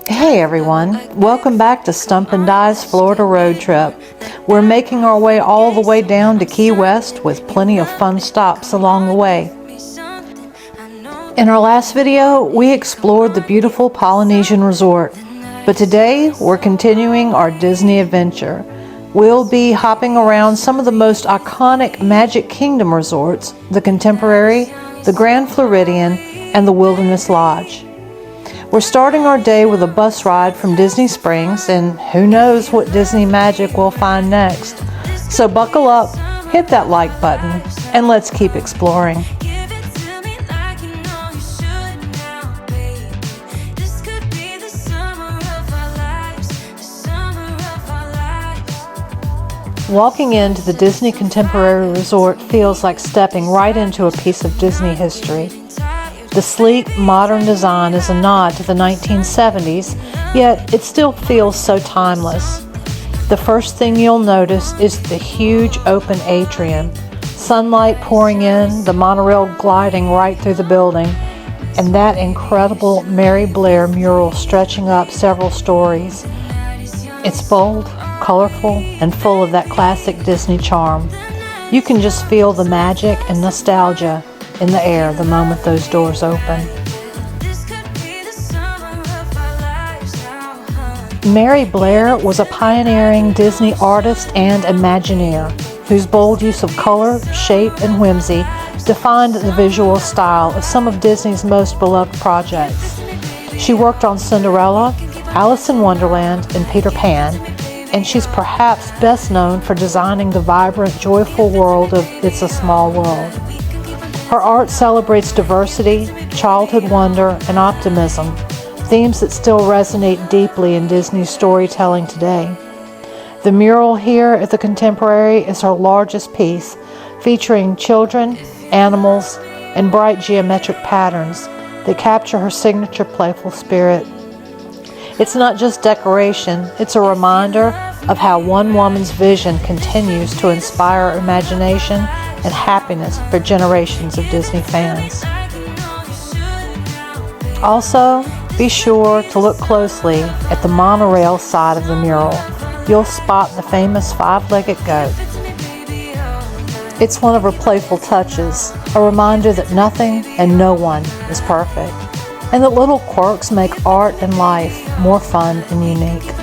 Hey everyone, welcome back to Stump and Die's Florida road trip. We're making our way all the way down to Key West with plenty of fun stops along the way. In our last video, we explored the beautiful Polynesian resort, but today we're continuing our Disney adventure. We'll be hopping around some of the most iconic Magic Kingdom resorts, the Contemporary, the Grand Floridian, and the Wilderness Lodge. We're starting our day with a bus ride from Disney Springs, and who knows what Disney magic we'll find next. So buckle up, hit that like button, and let's keep exploring. Walking into the Disney Contemporary Resort feels like stepping right into a piece of Disney history. The sleek, modern design is a nod to the 1970s, yet it still feels so timeless. The first thing you'll notice is the huge open atrium, sunlight pouring in, the monorail gliding right through the building, and that incredible Mary Blair mural stretching up several stories. It's bold, colorful, and full of that classic Disney charm. You can just feel the magic and nostalgia in the air the moment those doors open. Mary Blair was a pioneering Disney artist and Imagineer whose bold use of color, shape, and whimsy defined the visual style of some of Disney's most beloved projects. She worked on Cinderella, Alice in Wonderland, and Peter Pan, and she's perhaps best known for designing the vibrant, joyful world of It's a Small World. Her art celebrates diversity, childhood wonder, and optimism, themes that still resonate deeply in Disney's storytelling today. The mural here at the Contemporary is her largest piece, featuring children, animals, and bright geometric patterns that capture her signature playful spirit. It's not just decoration, it's a reminder of how one woman's vision continues to inspire imagination and happiness for generations of Disney fans. Also, be sure to look closely at the monorail side of the mural. You'll spot the famous five-legged goat. It's one of her playful touches, a reminder that nothing and no one is perfect, and that little quirks make art and life more fun and unique.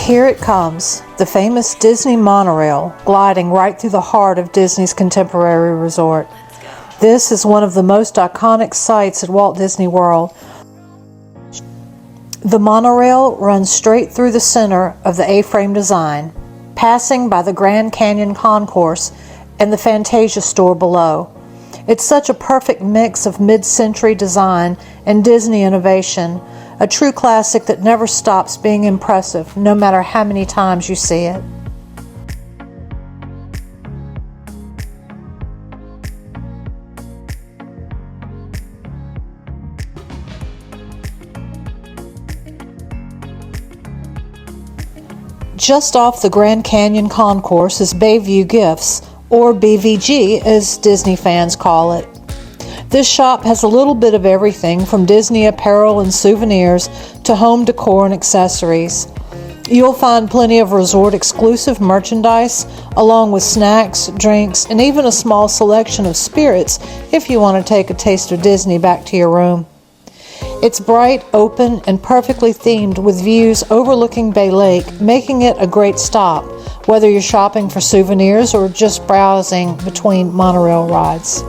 Here it comes, the famous Disney monorail gliding right through the heart of Disney's Contemporary Resort. This is one of the most iconic sights at Walt Disney World. The monorail runs straight through the center of the A-frame design, passing by the Grand Canyon Concourse and the Fantasia store below. It's such a perfect mix of mid-century design and Disney innovation, a true classic that never stops being impressive, no matter how many times you see it. Just off the Grand Canyon Concourse is Bayview Gifts, or BVG as Disney fans call it. This shop has a little bit of everything from Disney apparel and souvenirs to home decor and accessories. You'll find plenty of resort exclusive merchandise along with snacks, drinks, and even a small selection of spirits if you want to take a taste of Disney back to your room. It's bright, open, and perfectly themed with views overlooking Bay Lake, making it a great stop, whether you're shopping for souvenirs or just browsing between monorail rides.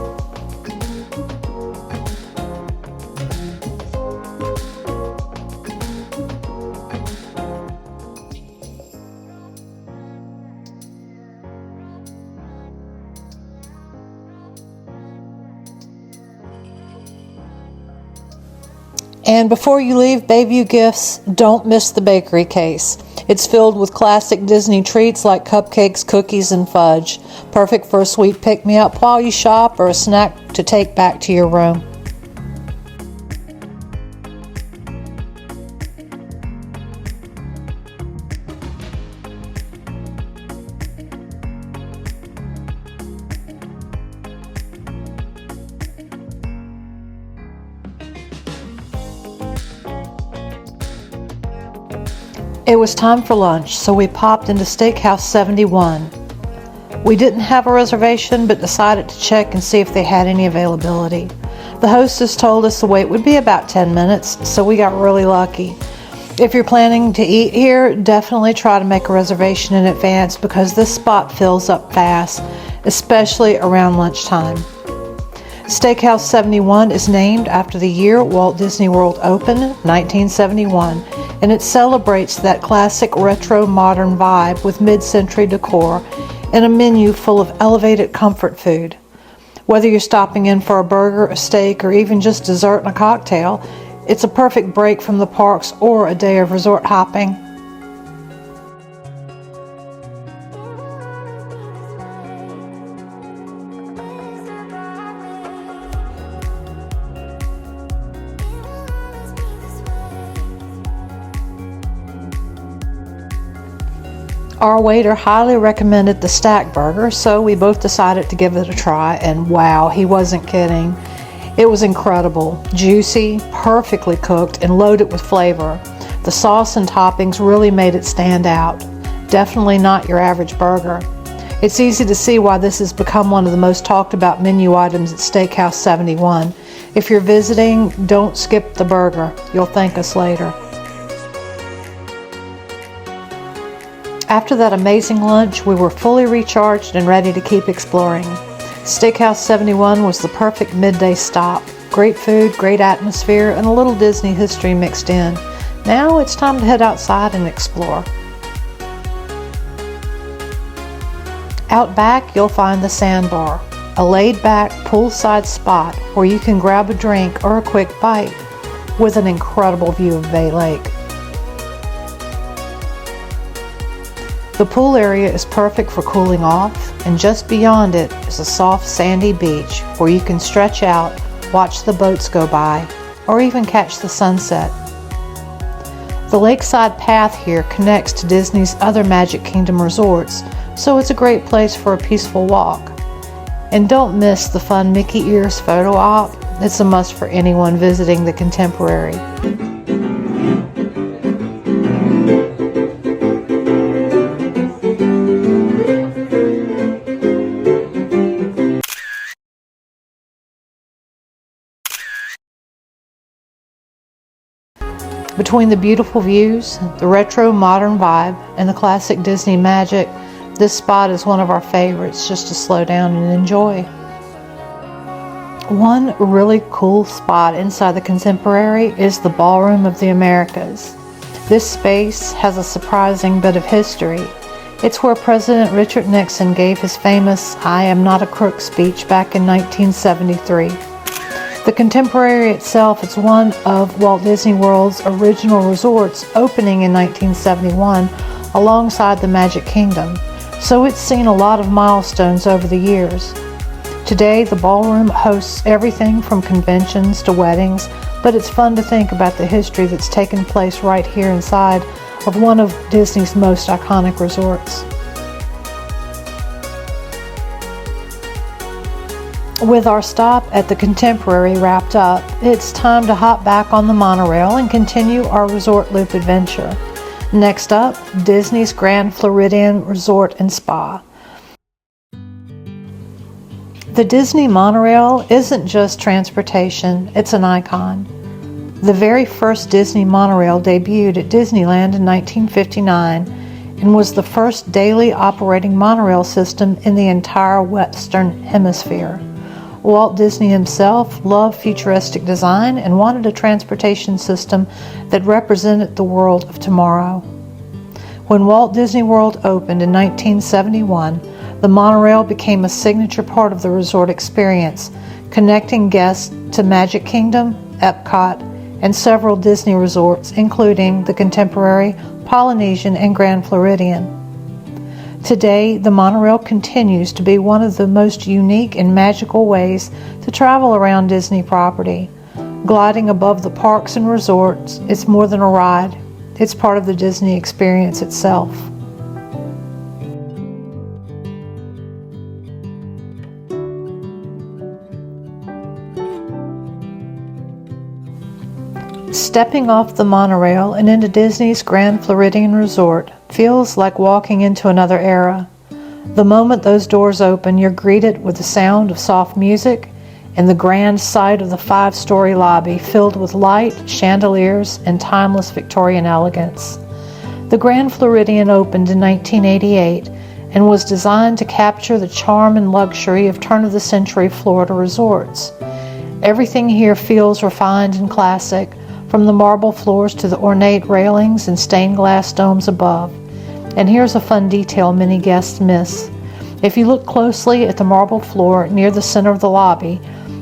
And before you leave Bayview Gifts, don't miss the bakery case. It's filled with classic Disney treats like cupcakes, cookies, and fudge. Perfect for a sweet pick-me-up while you shop or a snack to take back to your room. It was time for lunch, so we popped into Steakhouse 71. We didn't have a reservation, but decided to check and see if they had any availability. The hostess told us the wait would be about 10 minutes, so we got really lucky. If you're planning to eat here, definitely try to make a reservation in advance because this spot fills up fast, especially around lunchtime. Steakhouse 71 is named after the year Walt Disney World opened, 1971, and it celebrates that classic retro modern vibe with mid-century decor and a menu full of elevated comfort food. Whether you're stopping in for a burger, a steak, or even just dessert and a cocktail, it's a perfect break from the parks or a day of resort hopping. Our waiter highly recommended the stack burger, so we both decided to give it a try, and wow, he wasn't kidding. It was incredible, juicy, perfectly cooked, and loaded with flavor. The sauce and toppings really made it stand out. Definitely not your average burger. It's easy to see why this has become one of the most talked about menu items at Steakhouse 71. If you're visiting, don't skip the burger. You'll thank us later. After that amazing lunch, we were fully recharged and ready to keep exploring. Steakhouse 71 was the perfect midday stop. Great food, great atmosphere, and a little Disney history mixed in. Now it's time to head outside and explore. Out back, you'll find the Sandbar, a laid-back poolside spot where you can grab a drink or a quick bite with an incredible view of Bay Lake. The pool area is perfect for cooling off, and just beyond it is a soft sandy beach where you can stretch out, watch the boats go by, or even catch the sunset. The lakeside path here connects to Disney's other Magic Kingdom resorts, so it's a great place for a peaceful walk. And don't miss the fun Mickey Ears photo op. It's a must for anyone visiting the Contemporary. Between the beautiful views, the retro modern vibe, and the classic Disney magic, this spot is one of our favorites just to slow down and enjoy. One really cool spot inside the Contemporary is the Ballroom of the Americas. This space has a surprising bit of history. It's where President Richard Nixon gave his famous "I am not a crook" speech back in 1973. The Contemporary itself is one of Walt Disney World's original resorts, opening in 1971 alongside the Magic Kingdom, so it's seen a lot of milestones over the years. Today, the ballroom hosts everything from conventions to weddings, but it's fun to think about the history that's taken place right here inside of one of Disney's most iconic resorts. With our stop at the Contemporary wrapped up, it's time to hop back on the monorail and continue our resort loop adventure. Next up, Disney's Grand Floridian Resort and Spa. The Disney monorail isn't just transportation, it's an icon. The very first Disney monorail debuted at Disneyland in 1959 and was the first daily operating monorail system in the entire Western Hemisphere. Walt Disney himself loved futuristic design and wanted a transportation system that represented the world of tomorrow. When Walt Disney World opened in 1971, the monorail became a signature part of the resort experience, connecting guests to Magic Kingdom, Epcot, and several Disney resorts, including the Contemporary, Polynesian, and Grand Floridian. Today, the monorail continues to be one of the most unique and magical ways to travel around Disney property. Gliding above the parks and resorts, it's more than a ride. It's part of the Disney experience itself. Stepping off the monorail and into Disney's Grand Floridian Resort feels like walking into another era. The moment those doors open, you're greeted with the sound of soft music and the grand sight of the 5-story lobby filled with light, chandeliers, and timeless Victorian elegance. The Grand Floridian opened in 1988 and was designed to capture the charm and luxury of turn-of-the-century Florida resorts. Everything here feels refined and classic, from the marble floors to the ornate railings and stained glass domes above. And here's a fun detail many guests miss. If you look closely at the marble floor near the center of the lobby,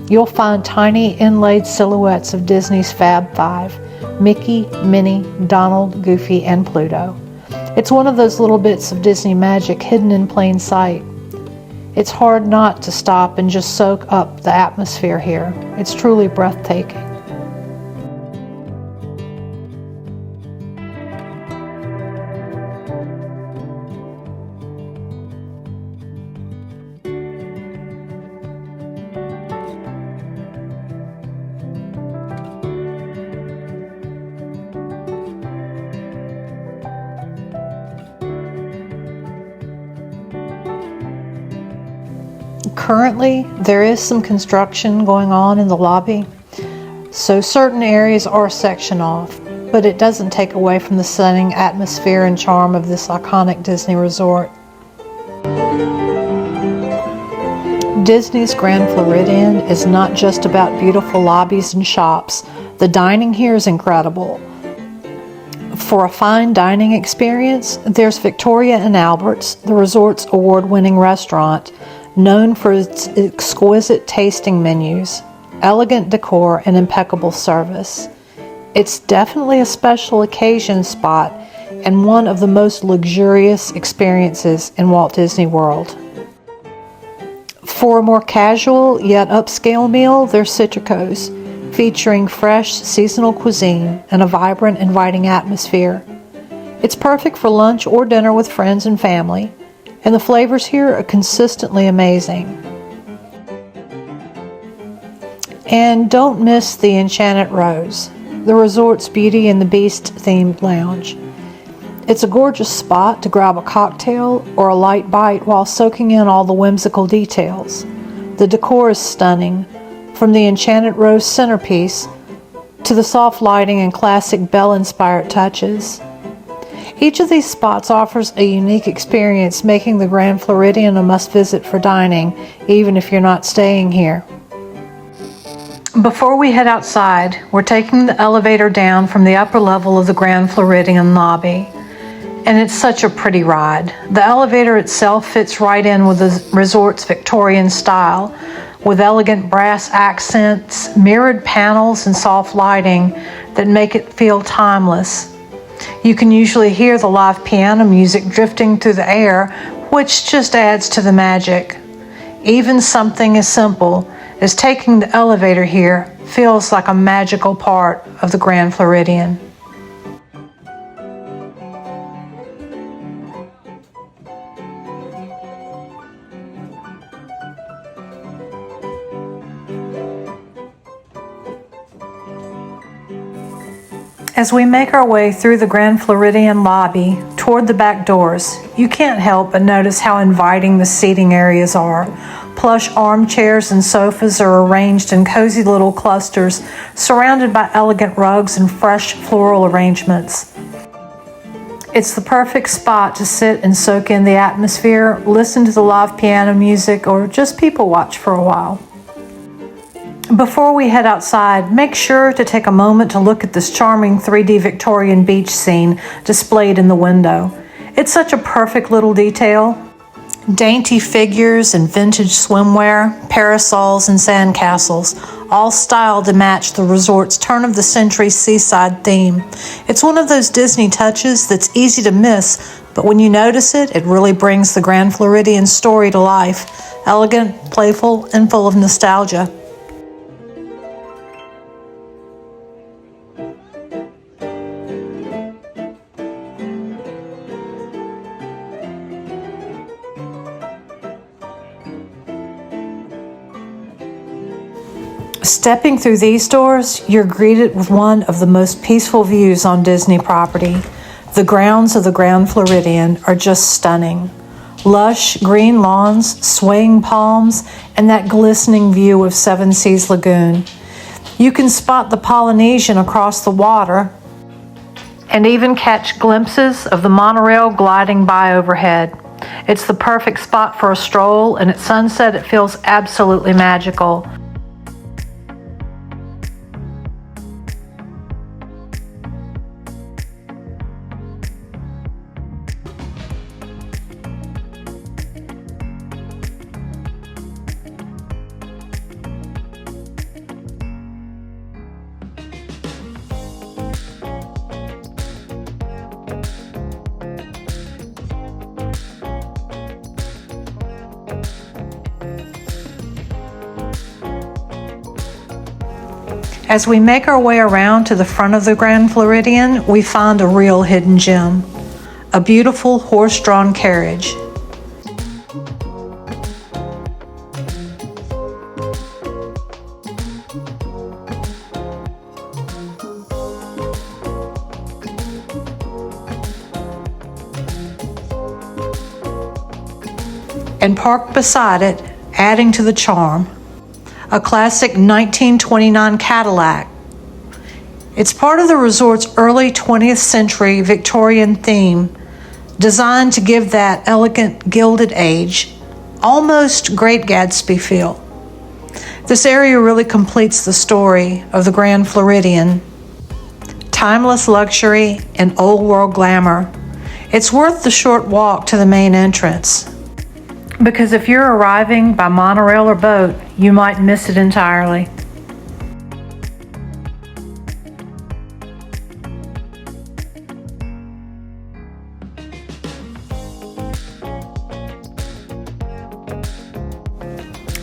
you'll find tiny inlaid silhouettes of Disney's Fab Five: Mickey, Minnie, Donald, Goofy, and Pluto. It's one of those little bits of Disney magic hidden in plain sight. It's hard not to stop and just soak up the atmosphere here. It's truly breathtaking. Currently, there is some construction going on in the lobby, so certain areas are sectioned off, but it doesn't take away from the stunning atmosphere and charm of this iconic Disney resort. Disney's Grand Floridian is not just about beautiful lobbies and shops. The dining here is incredible. For a fine dining experience, there's Victoria and Albert's, the resort's award-winning restaurant, known for its exquisite tasting menus, elegant decor, and impeccable service. It's definitely a special occasion spot and one of the most luxurious experiences in Walt Disney World. For a more casual yet upscale meal, there's Citricos, featuring fresh seasonal cuisine and a vibrant, inviting atmosphere. It's perfect for lunch or dinner with friends and family, and the flavors here are consistently amazing. And don't miss the Enchanted Rose, the resort's Beauty and the Beast themed lounge. It's a gorgeous spot to grab a cocktail or a light bite while soaking in all the whimsical details. The decor is stunning, from the Enchanted Rose centerpiece to the soft lighting and classic bell-inspired touches. Each of these spots offers a unique experience, making the Grand Floridian a must-visit for dining, even if you're not staying here. Before we head outside, we're taking the elevator down from the upper level of the Grand Floridian lobby, and it's such a pretty ride. The elevator itself fits right in with the resort's Victorian style, with elegant brass accents, mirrored panels, and soft lighting that make it feel timeless. You can usually hear the live piano music drifting through the air, which just adds to the magic. Even something as simple as taking the elevator here feels like a magical part of the Grand Floridian. As we make our way through the Grand Floridian lobby toward the back doors, you can't help but notice how inviting the seating areas are. Plush armchairs and sofas are arranged in cozy little clusters, surrounded by elegant rugs and fresh floral arrangements. It's the perfect spot to sit and soak in the atmosphere, listen to the live piano music, or just people watch for a while. Before we head outside, make sure to take a moment to look at this charming 3D Victorian beach scene displayed in the window. It's such a perfect little detail. Dainty figures and vintage swimwear, parasols, and sandcastles, all styled to match the resort's turn-of-the-century seaside theme. It's one of those Disney touches that's easy to miss, but when you notice it, it really brings the Grand Floridian story to life. Elegant, playful, and full of nostalgia. Stepping through these doors, you're greeted with one of the most peaceful views on Disney property. The grounds of the Grand Floridian are just stunning. Lush green lawns, swaying palms, and that glistening view of Seven Seas Lagoon. You can spot the Polynesian across the water and even catch glimpses of the monorail gliding by overhead. It's the perfect spot for a stroll, and at sunset it feels absolutely magical. As we make our way around to the front of the Grand Floridian, we find a real hidden gem, a beautiful horse-drawn carriage. And parked beside it, adding to the charm, a classic 1929 Cadillac. It's part of the resort's early 20th century Victorian theme, designed to give that elegant Gilded Age, almost Great Gatsby feel. This area really completes the story of the Grand Floridian. Timeless luxury and old world glamour. It's worth the short walk to the main entrance, because if you're arriving by monorail or boat, you might miss it entirely.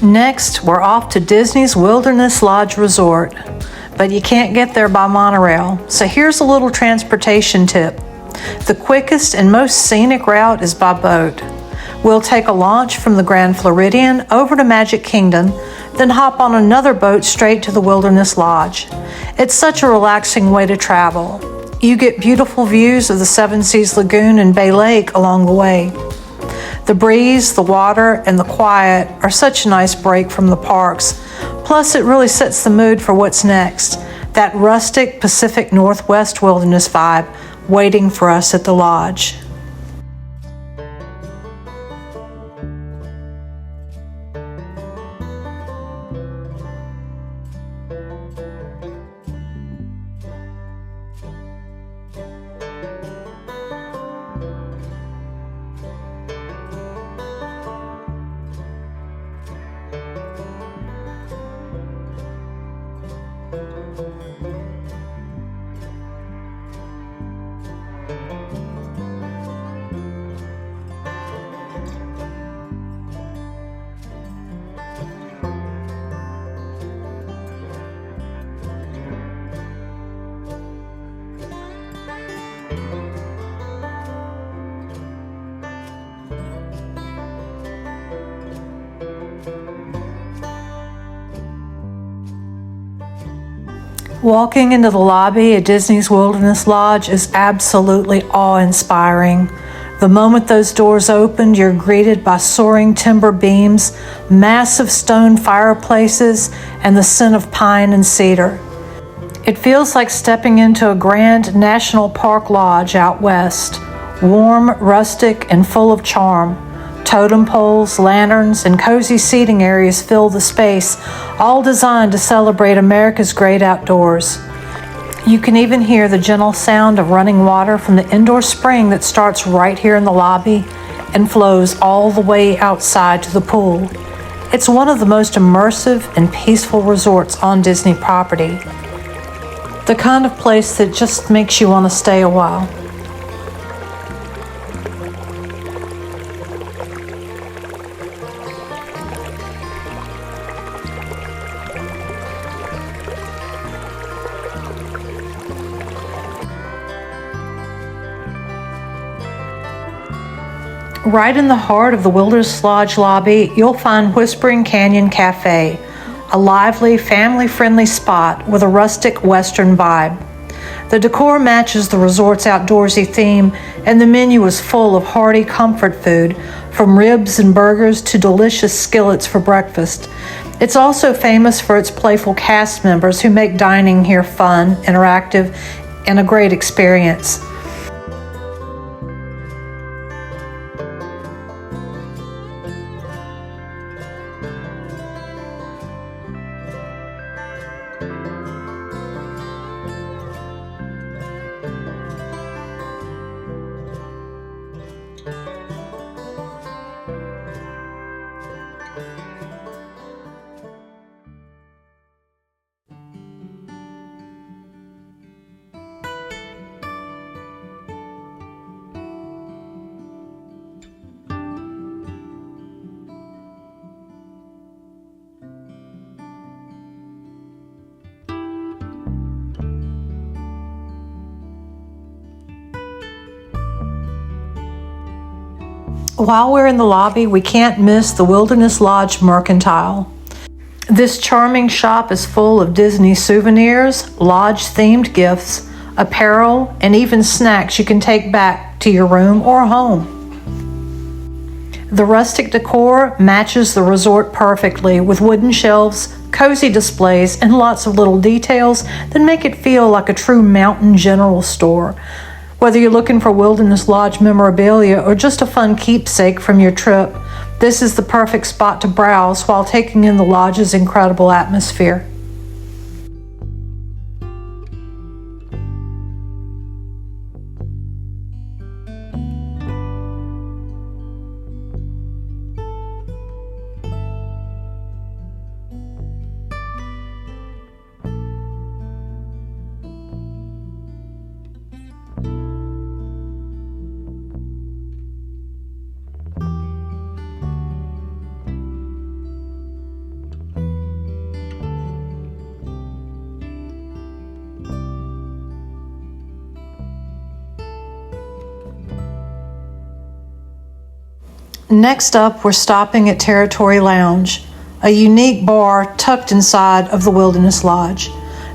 Next, we're off to Disney's Wilderness Lodge Resort, but you can't get there by monorail, so here's a little transportation tip. The quickest and most scenic route is by boat. We'll take a launch from the Grand Floridian over to Magic Kingdom, then hop on another boat straight to the Wilderness Lodge. It's such a relaxing way to travel. You get beautiful views of the Seven Seas Lagoon and Bay Lake along the way. The breeze, the water, and the quiet are such a nice break from the parks. Plus, it really sets the mood for what's next. That rustic Pacific Northwest wilderness vibe waiting for us at the lodge. Walking into the lobby at Disney's Wilderness Lodge is absolutely awe-inspiring. The moment those doors opened, you're greeted by soaring timber beams, massive stone fireplaces, and the scent of pine and cedar. It feels like stepping into a grand national park lodge out west, warm, rustic, and full of charm. Totem poles, lanterns, and cozy seating areas fill the space, all designed to celebrate America's great outdoors. You can even hear the gentle sound of running water from the indoor spring that starts right here in the lobby and flows all the way outside to the pool. It's one of the most immersive and peaceful resorts on Disney property. The kind of place that just makes you want to stay a while. Right in the heart of the Wilderness Lodge lobby, you'll find Whispering Canyon Cafe, a lively, family-friendly spot with a rustic Western vibe. The decor matches the resort's outdoorsy theme, and the menu is full of hearty comfort food, from ribs and burgers to delicious skillets for breakfast. It's also famous for its playful cast members who make dining here fun, interactive, and a great experience. While we're in the lobby, we can't miss the Wilderness Lodge Mercantile. This charming shop is full of Disney souvenirs, lodge-themed gifts, apparel, and even snacks you can take back to your room or home. The rustic decor matches the resort perfectly with wooden shelves, cozy displays, and lots of little details that make it feel like a true mountain general store. Whether you're looking for Wilderness Lodge memorabilia or just a fun keepsake from your trip, this is the perfect spot to browse while taking in the lodge's incredible atmosphere. Next up, we're stopping at Territory Lounge, a unique bar tucked inside of the Wilderness Lodge.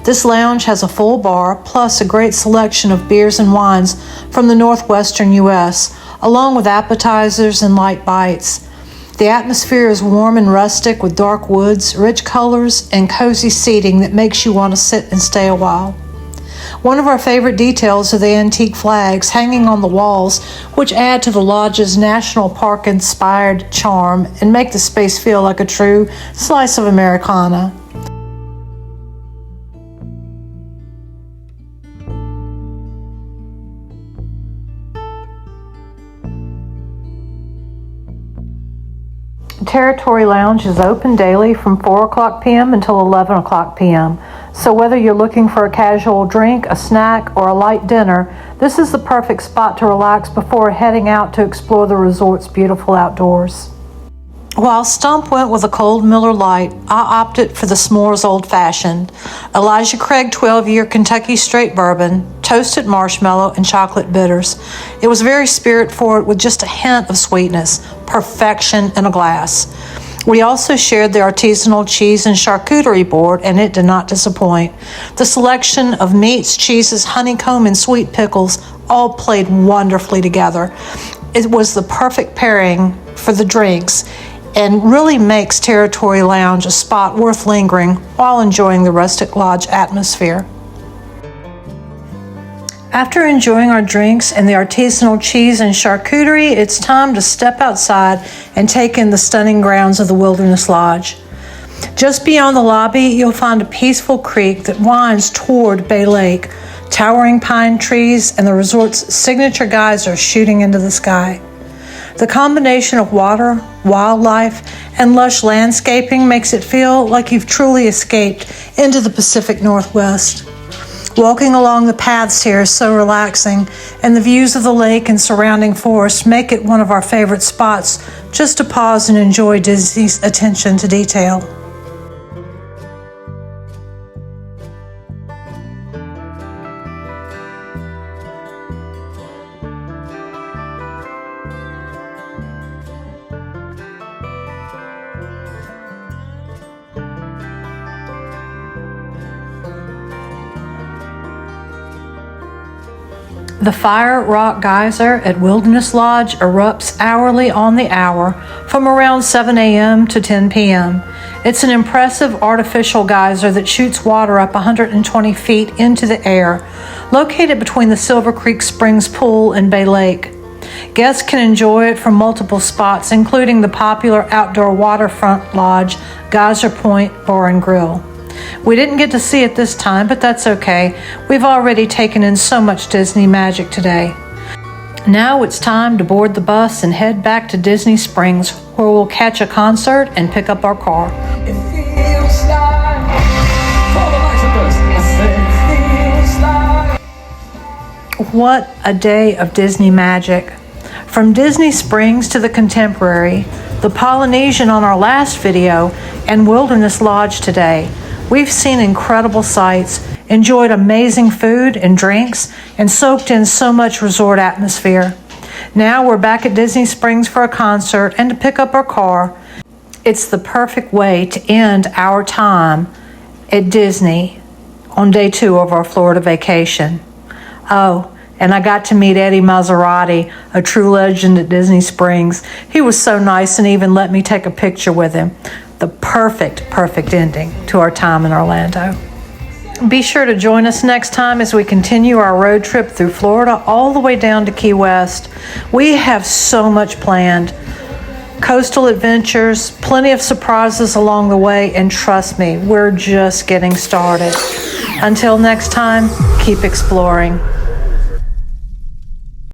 This lounge has a full bar, plus a great selection of beers and wines from the northwestern U.S., along with appetizers and light bites. The atmosphere is warm and rustic with dark woods, rich colors, and cozy seating that makes you want to sit and stay a while. One of our favorite details are the antique flags hanging on the walls, which add to the lodge's national park-inspired charm and make the space feel like a true slice of Americana. Territory Lounge is open daily from 4 o'clock p.m. until 11 o'clock p.m. So whether you're looking for a casual drink, a snack, or a light dinner, this is the perfect spot to relax before heading out to explore the resort's beautiful outdoors. While Stump went with a cold Miller Lite, I opted for the S'mores Old Fashioned, Elijah Craig 12-year Kentucky Straight Bourbon, toasted marshmallow, and chocolate bitters. It was very spirit-forward with just a hint of sweetness, perfection in a glass. We also shared the artisanal cheese and charcuterie board, and it did not disappoint. The selection of meats, cheeses, honeycomb, and sweet pickles all played wonderfully together. It was the perfect pairing for the drinks and really makes Territory Lounge a spot worth lingering while enjoying the rustic lodge atmosphere. After enjoying our drinks and the artisanal cheese and charcuterie, it's time to step outside and take in the stunning grounds of the Wilderness Lodge. Just beyond the lobby, you'll find a peaceful creek that winds toward Bay Lake, towering pine trees, and the resort's signature geyser shooting into the sky. The combination of water, wildlife, and lush landscaping makes it feel like you've truly escaped into the Pacific Northwest. Walking along the paths here is so relaxing, and the views of the lake and surrounding forest make it one of our favorite spots just to pause and enjoy Disney's attention to detail. The Fire Rock Geyser at Wilderness Lodge erupts hourly on the hour from around 7 a.m. to 10 p.m. It's an impressive artificial geyser that shoots water up 120 feet into the air, located between the Silver Creek Springs Pool and Bay Lake. Guests can enjoy it from multiple spots, including the popular outdoor waterfront lodge, Geyser Point Bar and Grill. We didn't get to see it this time, but that's okay. We've already taken in so much Disney magic today. Now it's time to board the bus and head back to Disney Springs, where we'll catch a concert and pick up our car. It feels like, follow like it feels like. What a day of Disney magic. From Disney Springs to the Contemporary, the Polynesian on our last video, and Wilderness Lodge today, we've seen incredible sights, enjoyed amazing food and drinks, and soaked in so much resort atmosphere. Now we're back at Disney Springs for a concert and to pick up our car. It's the perfect way to end our time at Disney on day 2 of our Florida vacation. Oh, and I got to meet Eddie Maserati, a true legend at Disney Springs. He was so nice and even let me take a picture with him. The perfect ending to our time in Orlando. Be sure to join us next time as we continue our road trip through Florida all the way down to Key West. We have so much planned. Coastal adventures, plenty of surprises along the way, and trust me, we're just getting started. Until next time, keep exploring.